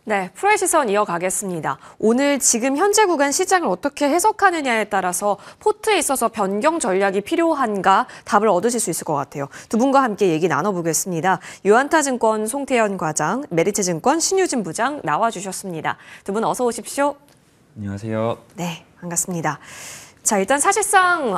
네, 프로의 시선 이어가겠습니다. 오늘 지금 현재 구간 시장을 어떻게 해석하느냐에 따라서 포트에 있어서 변경 전략이 필요한가 답을 얻으실 수 있을 것 같아요. 두 분과 함께 얘기 나눠보겠습니다. 유안타증권 송태현 과장, 메리츠증권 신유진 부장 나와주셨습니다. 두 분 어서 오십시오. 안녕하세요. 네, 반갑습니다. 자, 일단 사실상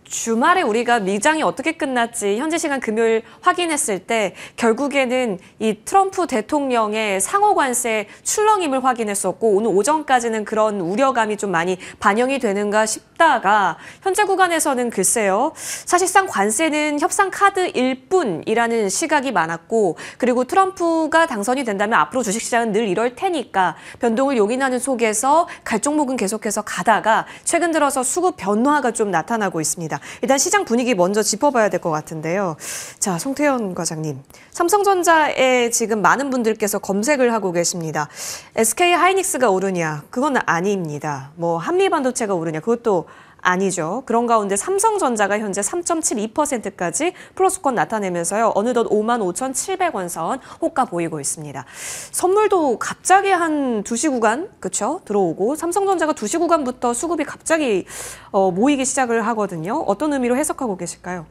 주말에 우리가 미장이 어떻게 끝났지 현재 시간 금요일 확인했을 때 결국에는 이 트럼프 대통령의 상호 관세 출렁임을 확인했었고 오늘 오전까지는 그런 우려감이 좀 많이 반영이 되는가 싶다가 현재 구간에서는 글쎄요. 사실상 관세는 협상 카드일 뿐이라는 시각이 많았고 그리고 트럼프가 당선이 된다면 앞으로 주식시장은 늘 이럴 테니까 변동을 용인하는 속에서 갈 종목은 계속해서 가다가 최근 들어서 수급 변화가 좀 나타나고 있습니다. 일단 시장 분위기 먼저 짚어봐야 될 것 같은데요. 자, 송태현 과장님. 삼성전자에 지금 많은 분들께서 검색을 하고 계십니다. SK 하이닉스가 오르냐? 그건 아닙니다. 뭐 한미반도체가 오르냐? 그것도 아니죠. 그런 가운데 삼성전자가 현재 3.72%까지 플러스권 나타내면서요. 어느덧 55,700원 선 호가 보이고 있습니다. 선물도 갑자기 한 2시 구간 그쵸? 들어오고 삼성전자가 2시 구간부터 수급이 갑자기 모이기 시작을 하거든요. 어떤 의미로 해석하고 계실까요?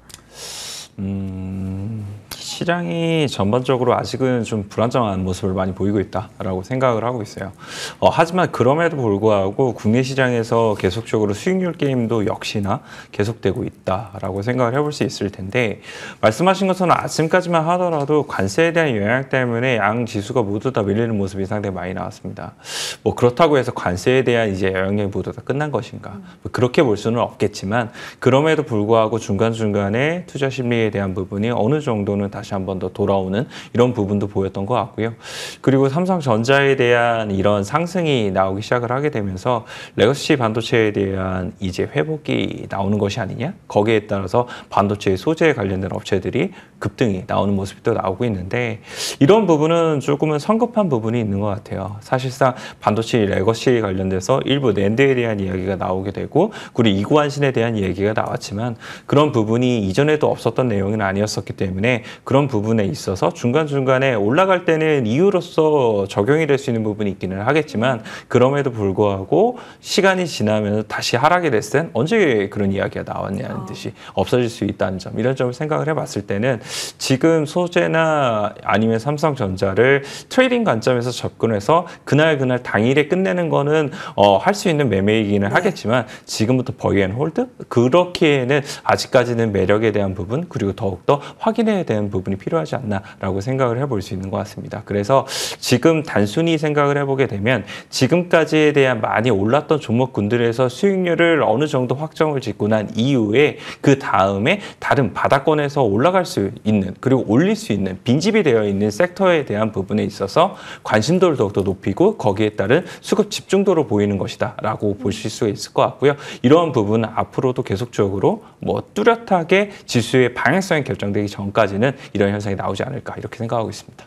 시장이 전반적으로 아직은 좀 불안정한 모습을 많이 보이고 있다라고 생각을 하고 있어요. 하지만 그럼에도 불구하고 국내 시장에서 계속적으로 수익률 게임도 역시나 계속되고 있다라고 생각을 해볼 수 있을 텐데 말씀하신 것처럼 아침까지만 하더라도 관세에 대한 영향 때문에 양 지수가 모두 다 밀리는 모습이 상당히 많이 나왔습니다. 뭐 그렇다고 해서 관세에 대한 이제 영향이 모두 다 끝난 것인가? 뭐 그렇게 볼 수는 없겠지만 그럼에도 불구하고 중간중간에 투자 심리에 대한 부분이 어느 정도는 다시 한 번 더 돌아오는 이런 부분도 보였던 것 같고요. 그리고 삼성전자에 대한 이런 상승이 나오기 시작을 하게 되면서 레거시 반도체에 대한 이제 회복이 나오는 것이 아니냐? 거기에 따라서 반도체 소재에 관련된 업체들이 급등이 나오는 모습이 또 나오고 있는데 이런 부분은 조금은 성급한 부분이 있는 것 같아요. 사실상 반도체 레거시에 관련돼서 일부 낸드에 대한 이야기가 나오게 되고 그리고 이구환신에 대한 얘기가 나왔지만 그런 부분이 이전에도 없었던 내용은 아니었었기 때문에 그런 부분에 있어서 중간중간에 올라갈 때는 이유로서 적용이 될 수 있는 부분이 있기는 하겠지만 그럼에도 불구하고 시간이 지나면 다시 하락이 됐을 땐 언제 그런 이야기가 나왔냐는 듯이 없어질 수 있다는 점 이런 점을 생각을 해봤을 때는 지금 소재나 아니면 삼성전자를 트레이딩 관점에서 접근해서 그날 당일에 끝내는 거는 할 수 있는 매매이기는 하겠지만 지금부터 버이 앤 홀드? 그렇기에는 아직까지는 매력에 대한 부분 그리고 더욱더 확인해야 되는 부분이 필요하지 않나라고 생각을 해볼 수 있는 것 같습니다. 그래서 지금 단순히 생각을 해보게 되면 지금까지에 대한 많이 올랐던 종목군들에서 수익률을 어느 정도 확정을 짓고 난 이후에 그 다음에 다른 바닥권에서 올라갈 수 있는 그리고 올릴 수 있는 빈집이 되어 있는 섹터에 대한 부분에 있어서 관심도를 더욱더 높이고 거기에 따른 수급 집중도로 보이는 것이다 라고 보실 수 있을 것 같고요. 이러한 부분은 앞으로도 계속적으로 뭐 뚜렷하게 지수의 방향성이 결정되기 전까지는 이런 현상이 나오지 않을까 이렇게 생각하고 있습니다.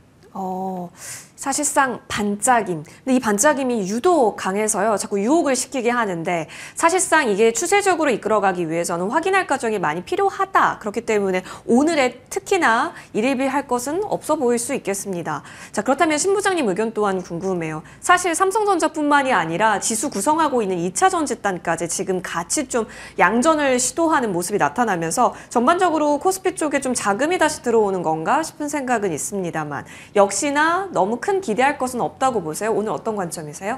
사실상 반짝임. 근데 이 반짝임이 유독 강해서요. 자꾸 유혹을 시키게 하는데 사실상 이게 추세적으로 이끌어가기 위해서는 확인할 과정이 많이 필요하다. 그렇기 때문에 오늘에 특히나 일일비할 것은 없어 보일 수 있겠습니다. 자, 그렇다면 신 부장님 의견 또한 궁금해요. 사실 삼성전자뿐만이 아니라 지수 구성하고 있는 2차 전지단까지 지금 같이 좀 양전을 시도하는 모습이 나타나면서 전반적으로 코스피 쪽에 좀 자금이 다시 들어오는 건가 싶은 생각은 있습니다만 역시나 너무 큰 기대할 것은 없다고 보세요? 오늘 어떤 관점이세요?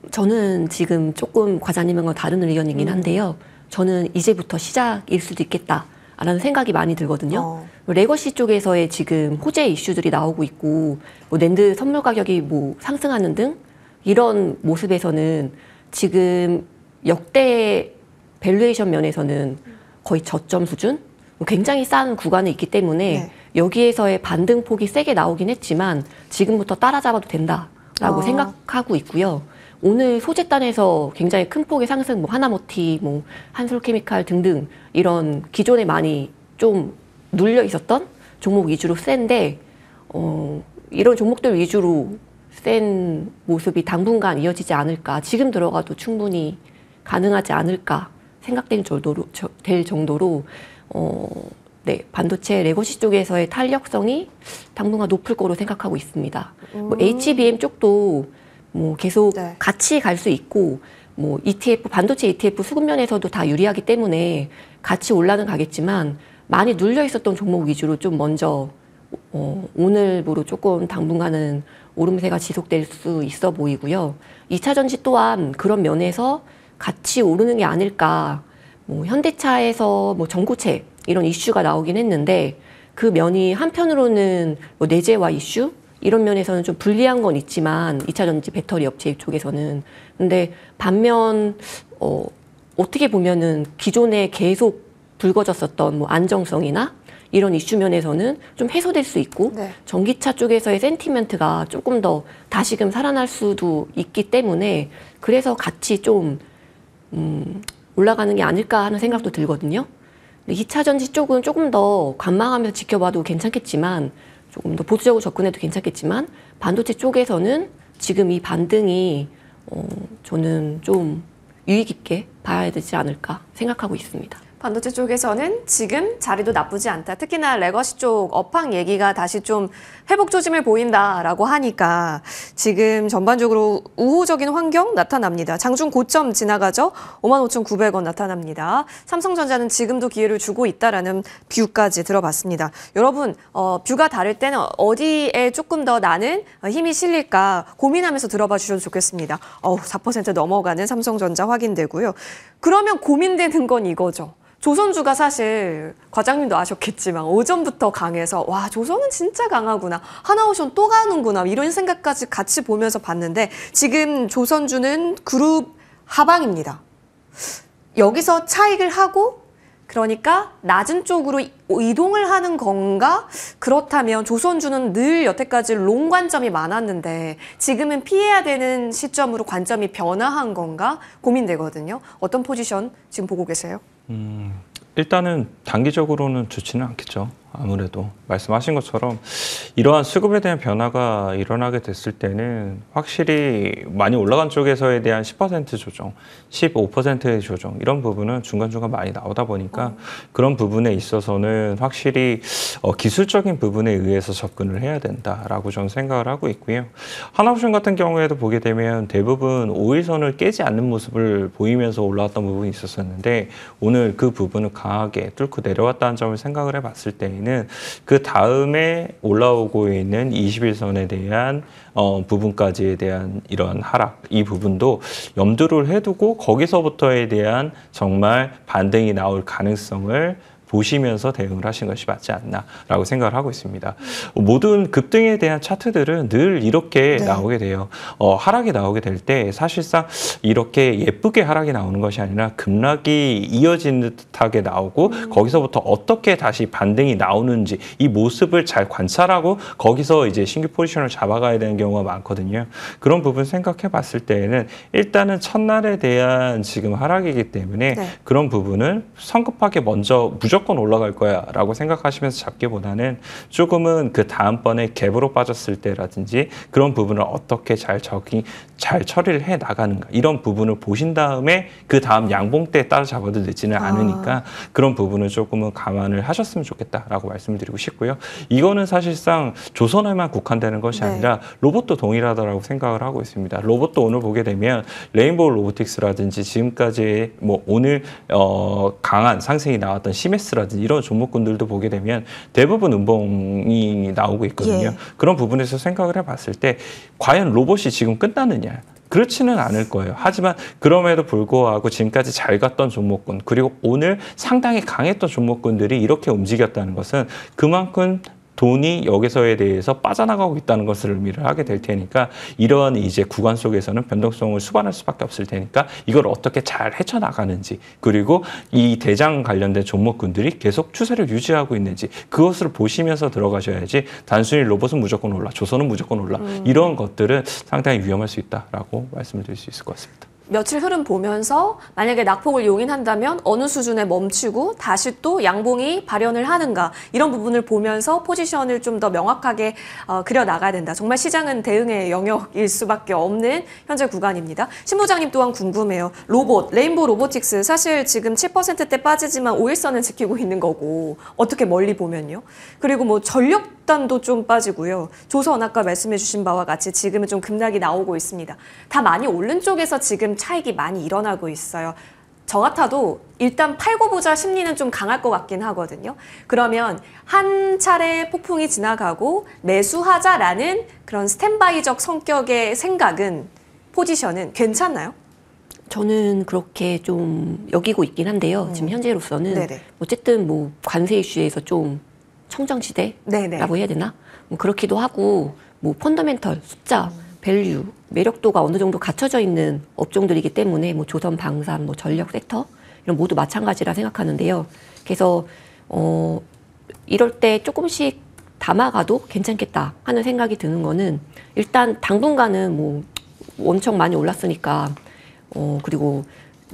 저는 지금 조금 과장님과 다른 의견이긴 한데요. 저는 이제부터 시작일 수도 있겠다라는 생각이 많이 들거든요. 레거시 쪽에서의 지금 호재 이슈들이 나오고 있고 뭐 낸드 선물 가격이 뭐 상승하는 등 이런 모습에서는 지금 역대 밸류에이션 면에서는 거의 저점 수준? 굉장히 싼 구간에 있기 때문에 여기에서의 반등폭이 세게 나오긴 했지만 지금부터 따라잡아도 된다라고 생각하고 있고요. 오늘 소재단에서 굉장히 큰 폭의 상승, 뭐 하나모티, 뭐 한솔케미칼 등등 이런 기존에 많이 좀 눌려 있었던 종목 위주로 센데 이런 종목들 위주로 센 모습이 당분간 이어지지 않을까. 지금 들어가도 충분히 가능하지 않을까 생각될 정도로 네, 반도체 레거시 쪽에서의 탄력성이 당분간 높을 거로 생각하고 있습니다. 뭐 HBM 쪽도 뭐 계속 네. 같이 갈 수 있고 뭐 ETF 반도체 ETF 수급면에서도 다 유리하기 때문에 같이 올라는 가겠지만 많이 눌려 있었던 종목 위주로 좀 먼저 오늘부로 조금 당분간은 오름세가 지속될 수 있어 보이고요. 2차 전지 또한 그런 면에서 같이 오르는 게 아닐까. 뭐 현대차에서 뭐 전고체 이런 이슈가 나오긴 했는데 그 면이 한편으로는 뭐 내재화 이슈 이런 면에서는 좀 불리한 건 있지만 2차 전지 배터리 업체 쪽에서는 근데 반면 어떻게 보면은 기존에 계속 불거졌었던 뭐 안정성이나 이런 이슈 면에서는 좀 해소될 수 있고 네. 전기차 쪽에서의 센티멘트가 조금 더 다시금 살아날 수도 있기 때문에 그래서 같이 좀 올라가는 게 아닐까 하는 생각도 들거든요. 2차 전지 쪽은 조금 더 관망하면서 지켜봐도 괜찮겠지만 조금 더 보수적으로 접근해도 괜찮겠지만 반도체 쪽에서는 지금 이 반등이 저는 좀 유의 깊게 봐야 되지 않을까 생각하고 있습니다. 반도체 쪽에서는 지금 자리도 나쁘지 않다. 특히나 레거시 쪽 업황 얘기가 다시 좀 회복 조짐을 보인다라고 하니까 지금 전반적으로 우호적인 환경 나타납니다. 장중 고점 지나가죠. 55,900원 나타납니다. 삼성전자는 지금도 기회를 주고 있다라는 뷰까지 들어봤습니다. 여러분 뷰가 다를 때는 어디에 조금 더 나는 힘이 실릴까 고민하면서 들어봐 주셔도 좋겠습니다. 4% 넘어가는 삼성전자 확인되고요. 그러면 고민되는 건 이거죠. 조선주가 사실 과장님도 아셨겠지만 오전부터 강해서 와 조선은 진짜 강하구나 하나오션 또 가는구나 이런 생각까지 같이 보면서 봤는데 지금 조선주는 그룹 하방입니다. 여기서 차익을 하고 그러니까 낮은 쪽으로 이동을 하는 건가? 그렇다면 조선주는 늘 여태까지 롱 관점이 많았는데 지금은 피해야 되는 시점으로 관점이 변화한 건가? 고민되거든요. 어떤 포지션 지금 보고 계세요? 일단은 단기적으로는 좋지는 않겠죠. 아무래도 말씀하신 것처럼 이러한 수급에 대한 변화가 일어나게 됐을 때는 확실히 많이 올라간 쪽에서에 대한 10% 조정, 15%의 조정 이런 부분은 중간중간 많이 나오다 보니까 그런 부분에 있어서는 확실히 기술적인 부분에 의해서 접근을 해야 된다라고 저는 생각을 하고 있고요. 하나옵션 같은 경우에도 보게 되면 대부분 5일선을 깨지 않는 모습을 보이면서 올라왔던 부분이 있었었는데 오늘 그 부분을 강하게 뚫고 내려왔다는 점을 생각을 해봤을 때에는 그 다음에 올라오고 있는 21선에 대한 부분까지에 대한 이런 하락, 이 부분도 염두를 해두고 거기서부터에 대한 정말 반등이 나올 가능성을 보시면서 대응을 하신 것이 맞지 않나라고 생각을 하고 있습니다. 모든 급등에 대한 차트들은 늘 이렇게 나오게 돼요. 하락이 나오게 될 때 사실상 이렇게 예쁘게 하락이 나오는 것이 아니라 급락이 이어지는 듯하게 나오고 거기서부터 어떻게 다시 반등이 나오는지 이 모습을 잘 관찰하고 거기서 이제 신규 포지션을 잡아가야 되는 경우가 많거든요. 그런 부분 생각해 봤을 때에는 일단은 첫날에 대한 지금 하락이기 때문에 그런 부분은 성급하게 먼저 무조건 올라갈 거야 라고 생각하시면서 잡기보다는 조금은 그 다음번에 갭으로 빠졌을 때라든지 그런 부분을 어떻게 잘 처리를 해 나가는가 이런 부분을 보신 다음에 그 다음 양봉 때에 따라 잡아도 늦지는 않으니까 그런 부분을 조금은 감안을 하셨으면 좋겠다라고 말씀을 드리고 싶고요. 이거는 사실상 조선에만 국한되는 것이 아니라 로봇도 동일하다라고 생각을 하고 있습니다. 로봇도 오늘 보게 되면 레인보우 로보틱스라든지 지금까지 뭐 오늘 강한 상승이 나왔던 시메스라든지 이런 종목군들도 보게 되면 대부분 음봉이 나오고 있거든요. 그런 부분에서 생각을 해봤을 때 과연 로봇이 지금 끝나느냐? 그렇지는 않을 거예요. 하지만 그럼에도 불구하고 지금까지 잘 갔던 종목군 그리고 오늘 상당히 강했던 종목군들이 이렇게 움직였다는 것은 그만큼 돈이 여기서에 대해서 빠져나가고 있다는 것을 의미를 하게 될 테니까 이러한 이제 구간 속에서는 변동성을 수반할 수밖에 없을 테니까 이걸 어떻게 잘 헤쳐나가는지 그리고 이 대장 관련된 종목군들이 계속 추세를 유지하고 있는지 그것을 보시면서 들어가셔야지 단순히 로봇은 무조건 올라, 조선은 무조건 올라 이런 것들은 상당히 위험할 수 있다라고 말씀을 드릴 수 있을 것 같습니다. 며칠 흐름 보면서 만약에 낙폭을 용인한다면 어느 수준에 멈추고 다시 또 양봉이 발현을 하는가 이런 부분을 보면서 포지션을 좀 더 명확하게 그려 나가야 된다. 정말 시장은 대응의 영역일 수밖에 없는 현재 구간입니다. 신 부장님 또한 궁금해요. 로봇, 레인보우 로보틱스 사실 지금 7%대 빠지지만 5일선은 지키고 있는 거고 어떻게 멀리 보면요. 그리고 뭐 전력단도 좀 빠지고요. 조선 아까 말씀해 주신 바와 같이 지금은 좀 급락이 나오고 있습니다. 다 많이 오른 쪽에서 지금 차익이 많이 일어나고 있어요. 저 같아도 일단 팔고 보자 심리는 좀 강할 것 같긴 하거든요. 그러면 한 차례 폭풍이 지나가고 매수하자라는 그런 스탠바이적 성격의 생각은 포지션은 괜찮나요? 저는 그렇게 좀 여기고 있긴 한데요. 지금 현재로서는 네네. 어쨌든 뭐 관세 이슈에서 좀 청정시대라고 네네. 해야 되나? 뭐 그렇기도 하고 뭐 펀더멘털, 숫자, 밸류, 매력도가 어느 정도 갖춰져 있는 업종들이기 때문에 뭐 조선, 방산, 뭐 전력 섹터 이런 모두 마찬가지라 생각하는데요. 그래서 이럴 때 조금씩 담아가도 괜찮겠다 하는 생각이 드는 거는 일단 당분간은 뭐 엄청 많이 올랐으니까 그리고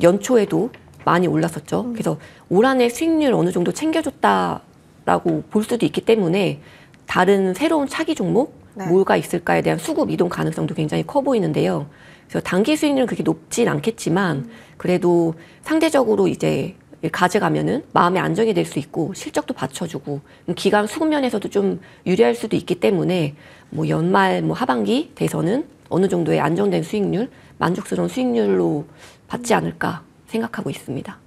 연초에도 많이 올랐었죠. 그래서 올 한해 수익률 어느 정도 챙겨줬다라고 볼 수도 있기 때문에 다른 새로운 차기 종목 네. 뭐가 있을까에 대한 수급 이동 가능성도 굉장히 커 보이는데요. 그래서 단기 수익률은 그렇게 높진 않겠지만 그래도 상대적으로 이제 가져가면은 마음의 안정이 될 수 있고 실적도 받쳐주고 기간 수급 면에서도 좀 유리할 수도 있기 때문에 뭐 연말 뭐 하반기 돼서는 어느 정도의 안정된 수익률, 만족스러운 수익률로 받지 않을까 생각하고 있습니다.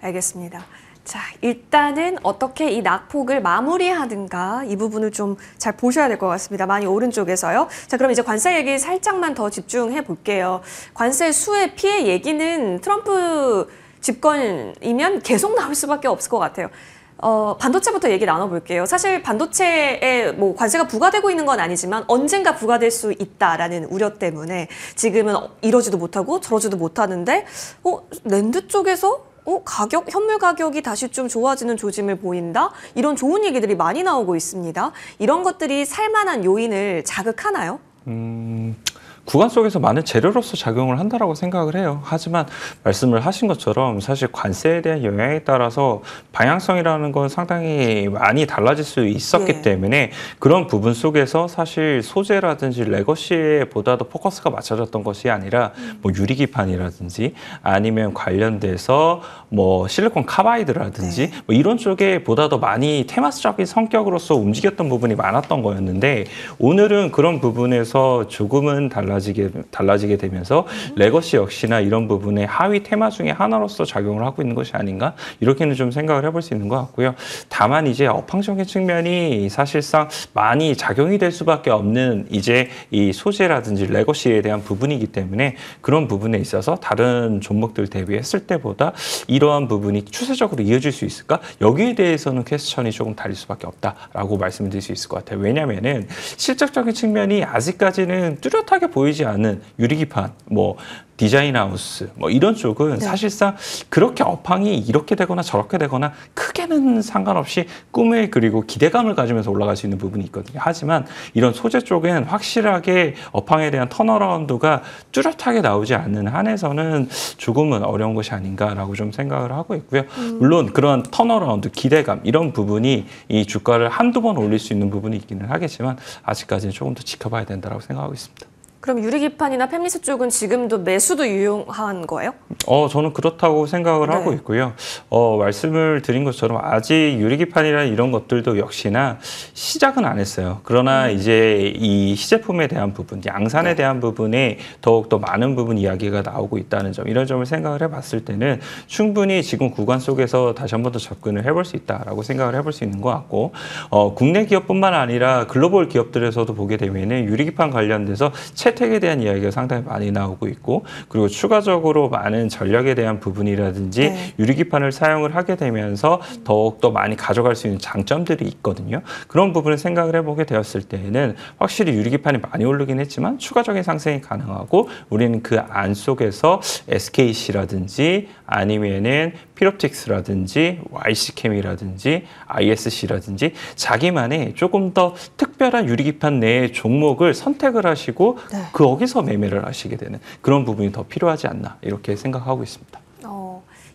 알겠습니다. 자, 일단은 어떻게 이 낙폭을 마무리하든가 이 부분을 좀 잘 보셔야 될 것 같습니다. 많이 오른쪽에서요. 자, 그럼 이제 관세 얘기 살짝만 더 집중해 볼게요. 관세 수혜 피해 얘기는 트럼프 집권이면 계속 나올 수밖에 없을 것 같아요. 반도체부터 얘기 나눠볼게요. 사실 반도체에 뭐 관세가 부과되고 있는 건 아니지만 언젠가 부과될 수 있다라는 우려 때문에 지금은 이러지도 못하고 저러지도 못하는데, 랜드 쪽에서 현물 가격이 다시 좀 좋아지는 조짐을 보인다? 이런 좋은 얘기들이 많이 나오고 있습니다. 이런 것들이 살만한 요인을 자극하나요? 구간 속에서 많은 재료로서 작용을 한다라고 생각을 해요. 하지만 말씀을 하신 것처럼 사실 관세에 대한 영향에 따라서 방향성이라는 건 상당히 많이 달라질 수 있었기 예. 때문에 그런 부분 속에서 사실 소재라든지 레거시에 보다 더 포커스가 맞춰졌던 것이 아니라 뭐 유리기판이라든지 아니면 관련돼서 뭐 실리콘 카바이드라든지 뭐 이런 쪽에 보다 더 많이 테마적인 성격으로서 움직였던 부분이 많았던 거였는데 오늘은 그런 부분에서 조금은 달라지게 되면서 레거시 역시나 이런 부분의 하위 테마 중에 하나로서 작용을 하고 있는 것이 아닌가 이렇게는 좀 생각을 해볼 수 있는 것 같고요. 다만 이제 업황적인 측면이 사실상 많이 작용이 될 수밖에 없는 이제 이 소재라든지 레거시에 대한 부분이기 때문에 그런 부분에 있어서 다른 종목들 대비했을 때보다 이러한 부분이 추세적으로 이어질 수 있을까? 여기에 대해서는 퀘스천이 조금 달릴 수밖에 없다라고 말씀을 드릴 수 있을 것 같아요. 왜냐하면은 실적적인 측면이 아직까지는 뚜렷하게 보이지 않는 유리기판, 뭐 디자인 하우스, 뭐 이런 쪽은 사실상 그렇게 업황이 이렇게 되거나 저렇게 되거나 크게는 상관없이 꿈을 그리고 기대감을 가지면서 올라갈 수 있는 부분이 있거든요. 하지만 이런 소재 쪽은 확실하게 업황에 대한 턴어라운드가 뚜렷하게 나오지 않는 한에서는 조금은 어려운 것이 아닌가라고 좀 생각을 하고 있고요. 물론 그런 턴어라운드, 기대감 이런 부분이 이 주가를 한두 번 올릴 수 있는 부분이 있기는 하겠지만 아직까지는 조금 더 지켜봐야 된다고 생각하고 있습니다. 그럼 유리기판이나 팹리스 쪽은 지금도 매수도 유용한 거예요? 저는 그렇다고 생각을 하고 있고요. 말씀을 드린 것처럼 아직 유리기판이나 이런 것들도 역시나 시작은 안 했어요. 그러나 이제 이 시제품에 대한 부분, 양산에 대한 부분에 더욱더 많은 부분 이야기가 나오고 있다는 점, 이런 점을 생각을 해봤을 때는 충분히 지금 구간 속에서 다시 한 번 더 접근을 해볼 수 있다라고 생각을 해볼 수 있는 것 같고, 국내 기업뿐만 아니라 글로벌 기업들에서도 보게 되면은 유리기판 관련돼서 채택에 대한 이야기가 상당히 많이 나오고 있고, 그리고 추가적으로 많은 전력에 대한 부분이라든지 유리기판을 사용을 하게 되면서 더욱더 많이 가져갈 수 있는 장점들이 있거든요. 그런 부분을 생각을 해보게 되었을 때에는 확실히 유리기판이 많이 오르긴 했지만 추가적인 상승이 가능하고, 우리는 그 안 속에서 SKC라든지 아니면은 필옵틱스라든지 YC캠이라든지 ISC라든지 자기만의 조금 더 특별한 유리기판 내의 종목을 선택을 하시고 거기서 매매를 하시게 되는 그런 부분이 더 필요하지 않나 이렇게 생각하고 있습니다.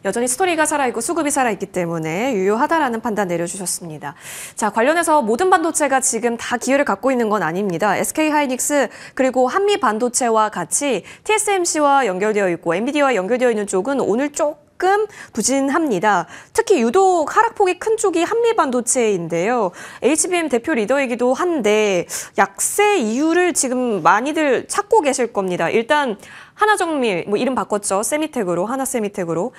여전히 스토리가 살아있고 수급이 살아있기 때문에 유효하다라는 판단 내려주셨습니다. 자, 관련해서 모든 반도체가 지금 다 기회를 갖고 있는 건 아닙니다. SK하이닉스 그리고 한미반도체와 같이 TSMC와 연결되어 있고 엔비디아와 연결되어 있는 쪽은 오늘 조금 부진합니다. 특히 유독 하락폭이 큰 쪽이 한미반도체인데요. HBM 대표 리더이기도 한데 약세 이유를 지금 많이들 찾고 계실 겁니다. 일단 하나정밀, 이름 바꿨죠. 세미텍으로, 하나세미텍으로.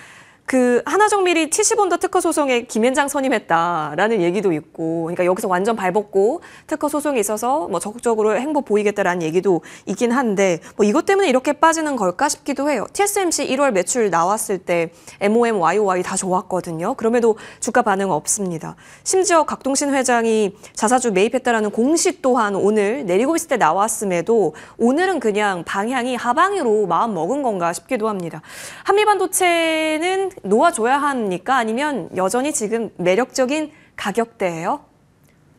그 하나정밀이 70원더 특허 소송에 김앤장 선임했다라는 얘기도 있고, 그러니까 여기서 완전 발벗고 특허 소송이 있어서 적극적으로 행보 보이겠다라는 얘기도 있긴 한데 이것 때문에 이렇게 빠지는 걸까 싶기도 해요. TSMC 1월 매출 나왔을 때 MOM, YOY 다 좋았거든요. 그럼에도 주가 반응 없습니다. 심지어 각동신 회장이 자사주 매입했다라는 공시 또한 오늘 내리고 있을 때 나왔음에도 오늘은 그냥 방향이 하방으로 마음 먹은 건가 싶기도 합니다. 한미반도체는 놓아줘야 합니까? 아니면 여전히 지금 매력적인 가격대예요?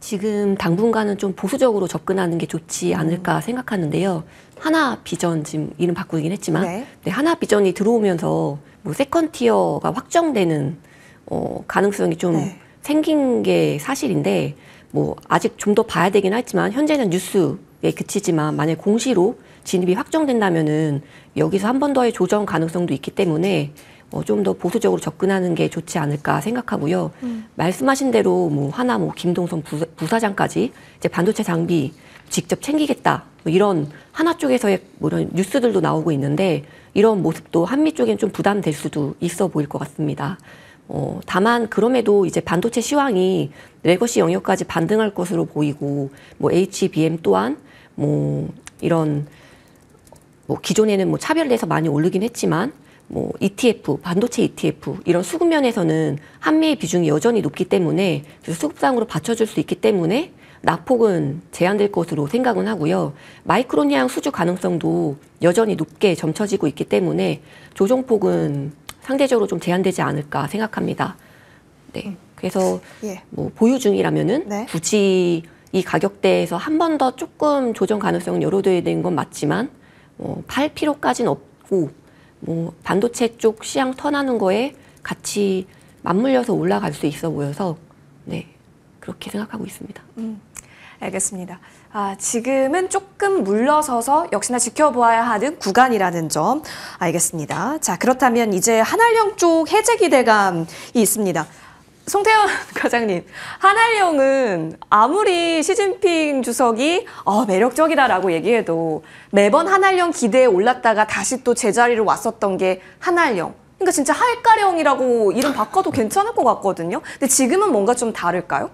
지금 당분간은 좀 보수적으로 접근하는 게 좋지 않을까 생각하는데요. 하나비전 지금 이름 바꾸긴 했지만 네. 하나비전이 들어오면서 세컨티어가 확정되는 가능성이 좀 생긴 게 사실인데 아직 좀 더 봐야 되긴 하지만 현재는 뉴스에 그치지만 만약 공시로 진입이 확정된다면은 여기서 한 번 더의 조정 가능성도 있기 때문에 좀 더 보수적으로 접근하는 게 좋지 않을까 생각하고요. 말씀하신 대로 하나 김동성 부사장까지 이제 반도체 장비 직접 챙기겠다 이런 하나 쪽에서의 이런 뉴스들도 나오고 있는데 이런 모습도 한미 쪽엔 좀 부담될 수도 있어 보일 것 같습니다. 다만 그럼에도 이제 반도체 시황이 레거시 영역까지 반등할 것으로 보이고 HBM 또한 이런 기존에는 차별돼서 많이 오르긴 했지만 ETF, 반도체 ETF 이런 수급 면에서는 한미의 비중이 여전히 높기 때문에 수급상으로 받쳐줄 수 있기 때문에 낙폭은 제한될 것으로 생각은 하고요. 마이크론향 수주 가능성도 여전히 높게 점쳐지고 있기 때문에 조정폭은 상대적으로 좀 제한되지 않을까 생각합니다. 네, 그래서 보유 중이라면은 굳이 이 가격대에서 한 번 더 조금 조정 가능성은 열어둬야 되는 건 맞지만 팔 필요까지는 없고 반도체 쪽 시장 턴하는 거에 같이 맞물려서 올라갈 수 있어 보여서 그렇게 생각하고 있습니다. 알겠습니다. 지금은 조금 물러서서 역시나 지켜보아야 하는 구간이라는 점 알겠습니다. 자, 그렇다면 이제 한알령 쪽 해제 기대감이 있습니다. 송태현 과장님, 한알령은 아무리 시진핑 주석이 매력적이다라고 얘기해도 매번 한알령 기대에 올랐다가 다시 또 제자리로 왔었던 게 한알령. 그러니까 진짜 할가령이라고 이름 바꿔도 괜찮을 것 같거든요. 근데 지금은 뭔가 좀 다를까요?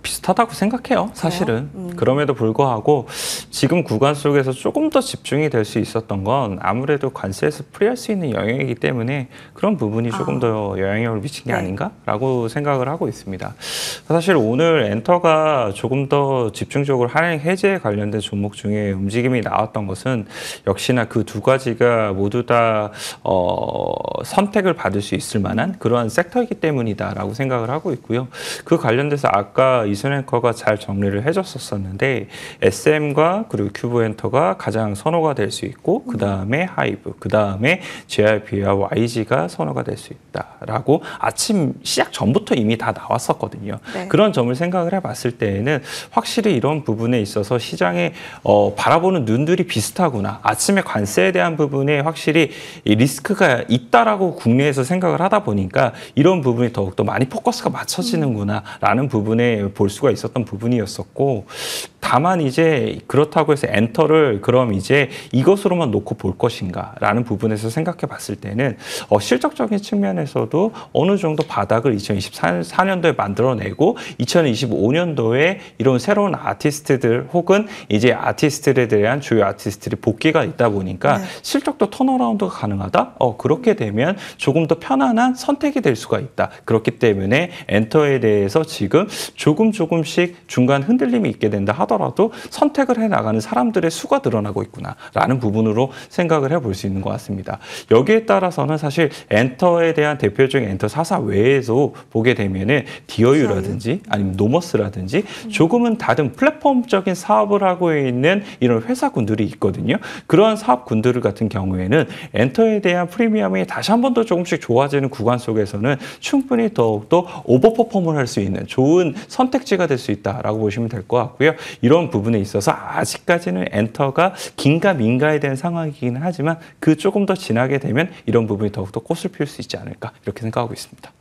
비슷하다고 생각해요, 사실은. 그럼에도 불구하고 지금 구간 속에서 조금 더 집중이 될 수 있었던 건 아무래도 관세에서 풀이할 수 있는 영역이기 때문에 그런 부분이 조금 더 영향력을 미친 게 아닌가라고 생각을 하고 있습니다. 사실 오늘 엔터가 조금 더 집중적으로 한행 해제에 관련된 종목 중에 움직임이 나왔던 것은 역시나 그 두 가지가 모두 다 선택을 받을 수 있을 만한 그러한 섹터이기 때문이다라고 생각을 하고 있고요. 그 관련돼서 아까 이순 앵커가 잘 정리를 해줬었는데 SM과 그리고 큐브 엔터가 가장 선호가 될 수 있고 그 다음에 하이브, 그 다음에 JYP와 YG가 선호가 될 수 있다라고 아침 시작 전부터 이미 다 나왔었거든요. 그런 점을 생각을 해봤을 때에는 확실히 이런 부분에 있어서 시장에 바라보는 눈들이 비슷하구나. 아침에 관세에 대한 부분에 확실히 이 리스크가 있다라고 국내에서 생각을 하다 보니까 이런 부분이 더욱더 많이 포커스가 맞춰지는구나라는 부분에 볼 수가 있었던 부분이었었고, 다만 이제 그렇다고 해서 엔터를 그럼 이제 이것으로만 놓고 볼 것인가 라는 부분에서 생각해 봤을 때는 실적적인 측면에서도 어느 정도 바닥을 2024년도에 만들어내고 2025년도에 이런 새로운 아티스트들 혹은 이제 아티스트들에 대한 주요 아티스트들이 복귀가 있다 보니까 실적도 턴어라운드가 가능하다? 그렇게 되면 조금 더 편안한 선택이 될 수가 있다. 그렇기 때문에 엔터에 대해서 지금 조금씩 중간 흔들림이 있게 된다 하더라도 하더라도 선택을 해나가는 사람들의 수가 늘어나고 있구나라는 부분으로 생각을 해볼 수 있는 것 같습니다. 여기에 따라서는 사실 엔터에 대한 대표적인 엔터 4사 외에도 보게 되면은 디어유라든지 아니면 노머스라든지 조금은 다른 플랫폼적인 사업을 하고 있는 이런 회사군들이 있거든요. 그러한 사업군들 같은 경우에는 엔터에 대한 프리미엄이 다시 한 번 더 조금씩 좋아지는 구간 속에서는 충분히 더욱더 오버퍼폼을 할 수 있는 좋은 선택지가 될 수 있다라고 보시면 될 것 같고요. 이런 부분에 있어서 아직까지는 엔터가 긴가민가에 대한 상황이긴 하지만 그 조금 더 지나게 되면 이런 부분이 더욱더 꽃을 피울 수 있지 않을까 이렇게 생각하고 있습니다.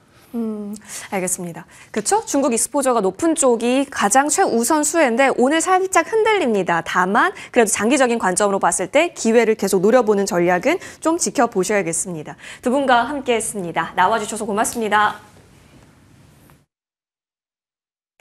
알겠습니다. 그렇죠? 중국 익스포저가 높은 쪽이 가장 최우선 수혜인데 오늘 살짝 흔들립니다. 다만 그래도 장기적인 관점으로 봤을 때 기회를 계속 노려보는 전략은 좀 지켜보셔야겠습니다. 두 분과 함께했습니다. 나와주셔서 고맙습니다.